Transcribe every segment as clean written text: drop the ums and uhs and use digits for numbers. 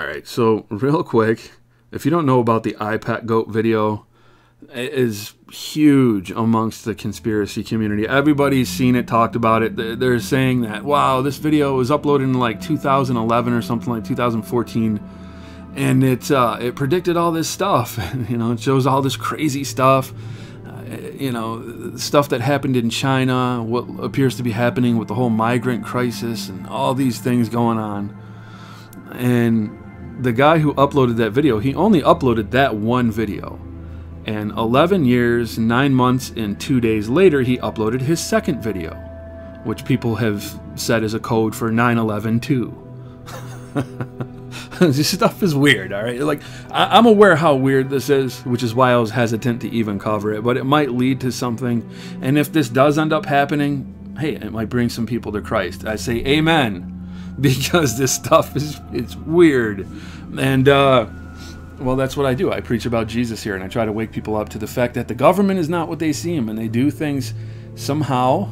right, so real quick, if you don't know about the iPatGoat video, it is huge amongst the conspiracy community. Everybody's seen it, talked about it. They're saying that, wow, this video was uploaded in like 2011 or something, like 2014, and it predicted all this stuff. You know, it shows all this crazy stuff. You know, stuff that happened in China, what appears to be happening with the whole migrant crisis, and all these things going on. And the guy who uploaded that video, he only uploaded that one video. And 11 years, 9 months, and 2 days later, he uploaded his second video, which people have said is a code for 9/11/2. This stuff is weird, all right? Like, I'm aware how weird this is, which is why I was hesitant to even cover it, but it might lead to something. And if this does end up happening, hey, it might bring some people to Christ. I say amen, because this stuff it's weird. And, well, that's what I do. I preach about Jesus here, and I try to wake people up to the fact that the government is not what they seem, and they do things somehow.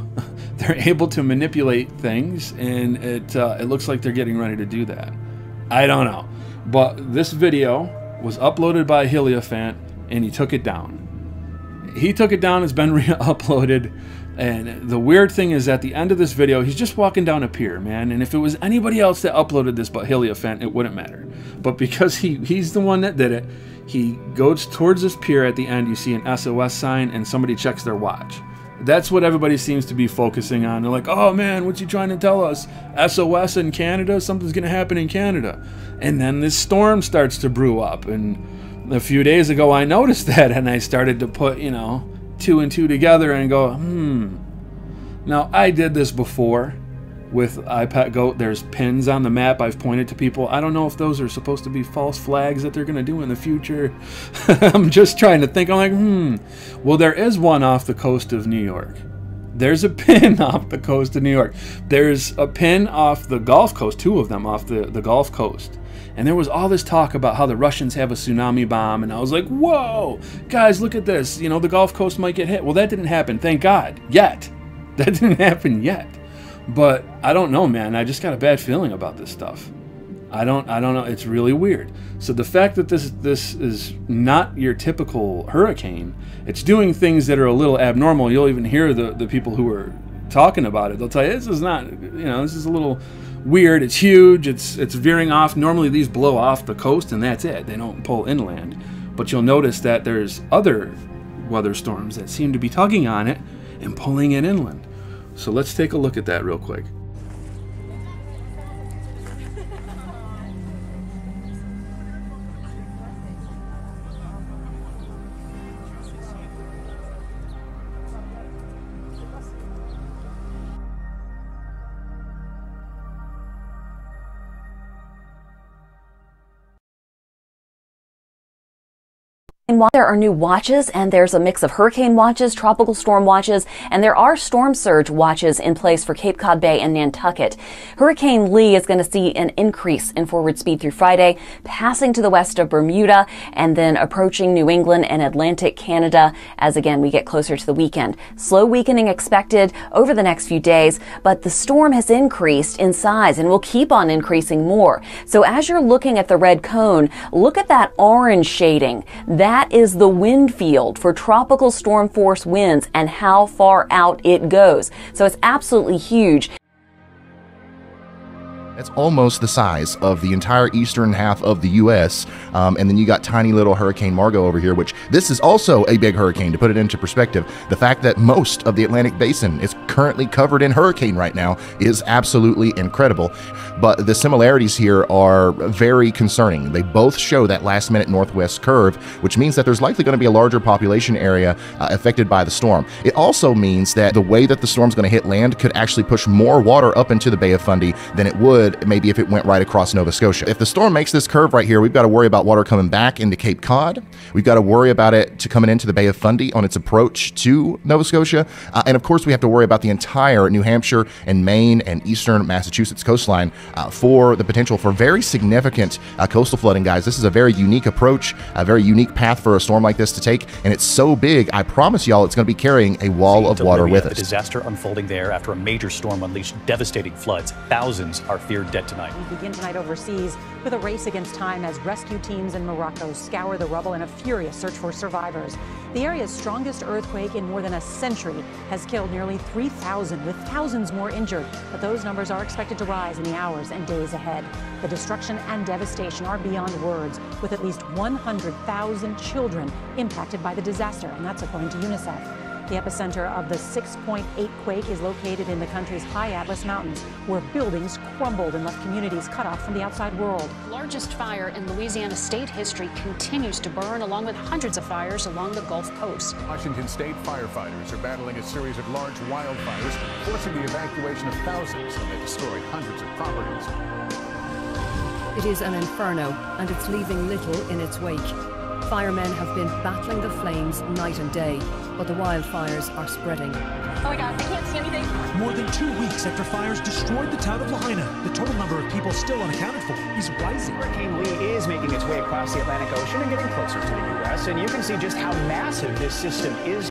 They're able to manipulate things, and it looks like they're getting ready to do that. I don't know. But this video was uploaded by Hierophant, and he took it down. He took it down. It's been re-uploaded. And the weird thing is, at the end of this video, he's just walking down a pier, man. And if it was anybody else that uploaded this but Hierophant, it wouldn't matter. But because he's the one that did it, he goes towards this pier. At the end, you see an SOS sign, and somebody checks their watch. That's what everybody seems to be focusing on. They're like, oh man, what's he trying to tell us? SOS in Canada? Something's going to happen in Canada. And then this storm starts to brew up. And a few days ago, I noticed that, and I started to put, you know, 2 and 2 together and go, Now, I did this before with iPatGoat. There's pins on the map I've pointed to people. I don't know if those are supposed to be false flags that they're going to do in the future. I'm just trying to think. I'm like, Well, there is one off the coast of New York. There's a pin off the coast of New York. There's a pin off the Gulf Coast, 2 of them off the Gulf Coast. And there was all this talk about how the Russians have a tsunami bomb, and I was like, whoa, guys, look at this. You know, the Gulf Coast might get hit. Well, that didn't happen, thank God, yet. That didn't happen yet. But I don't know, man. I just got a bad feeling about this stuff. I don't know. It's really weird. So the fact that this is not your typical hurricane, it's doing things that are a little abnormal. You'll even hear the people who are talking about it. They'll tell you, this is not, you know, this is a little weird. It's huge. It's veering off. Normally these blow off the coast and that's it. They don't pull inland. But you'll notice that there's other weather storms that seem to be tugging on it and pulling it inland. So let's take a look at that real quick. And while there are new watches, and there's a mix of hurricane watches, tropical storm watches, and there are storm surge watches in place for Cape Cod Bay and Nantucket, Hurricane Lee is going to see an increase in forward speed through Friday, passing to the west of Bermuda and then approaching New England and Atlantic Canada as, again, we get closer to the weekend. Slow weakening expected over the next few days, but the storm has increased in size and will keep on increasing more. So as you're looking at the red cone, look at that orange shading. That is the wind field for tropical storm force winds and how far out it goes. So it's absolutely huge. That's almost the size of the entire eastern half of the U.S. And then you got tiny little Hurricane Margot over here, which this is also a big hurricane, to put it into perspective. The fact that most of the Atlantic Basin is currently covered in hurricane right now is absolutely incredible. But the similarities here are very concerning. They both show that last-minute northwest curve, which means that there's likely going to be a larger population area affected by the storm. It also means that the way that the storm's going to hit land could actually push more water up into the Bay of Fundy than it would maybe if it went right across Nova Scotia. If the storm makes this curve right here, we've got to worry about water coming back into Cape Cod. We've got to worry about it coming into the Bay of Fundy on its approach to Nova Scotia. And of course, we have to worry about the entire New Hampshire and Maine and eastern Massachusetts coastline for the potential for very significant coastal flooding, guys. This is a very unique approach, a very unique path for a storm like this to take. And it's so big, I promise y'all, it's going to be carrying a wall of water with us. The disaster unfolding there after a major storm unleashed devastating floods. Thousands are fearing here dead tonight. We begin tonight overseas with a race against time as rescue teams in Morocco scour the rubble in a furious search for survivors. The area's strongest earthquake in more than a century has killed nearly 3,000, with thousands more injured. But those numbers are expected to rise in the hours and days ahead. The destruction and devastation are beyond words, with at least 100,000 children impacted by the disaster, and that's according to UNICEF. The epicenter of the 6.8 quake is located in the country's high Atlas Mountains, where buildings crumbled and left communities cut off from the outside world. The largest fire in Louisiana state history continues to burn, along with hundreds of fires along the Gulf Coast. Washington state firefighters are battling a series of large wildfires, forcing the evacuation of thousands, and they destroyed hundreds of properties. It is an inferno, and it's leaving little in its wake. Firemen have been battling the flames night and day, but the wildfires are spreading. Oh my God, I can't see anything. More than 2 weeks after fires destroyed the town of Lahaina, the total number of people still unaccounted for is rising. Hurricane Lee is making its way across the Atlantic Ocean and getting closer to the U.S., and you can see just how massive this system is.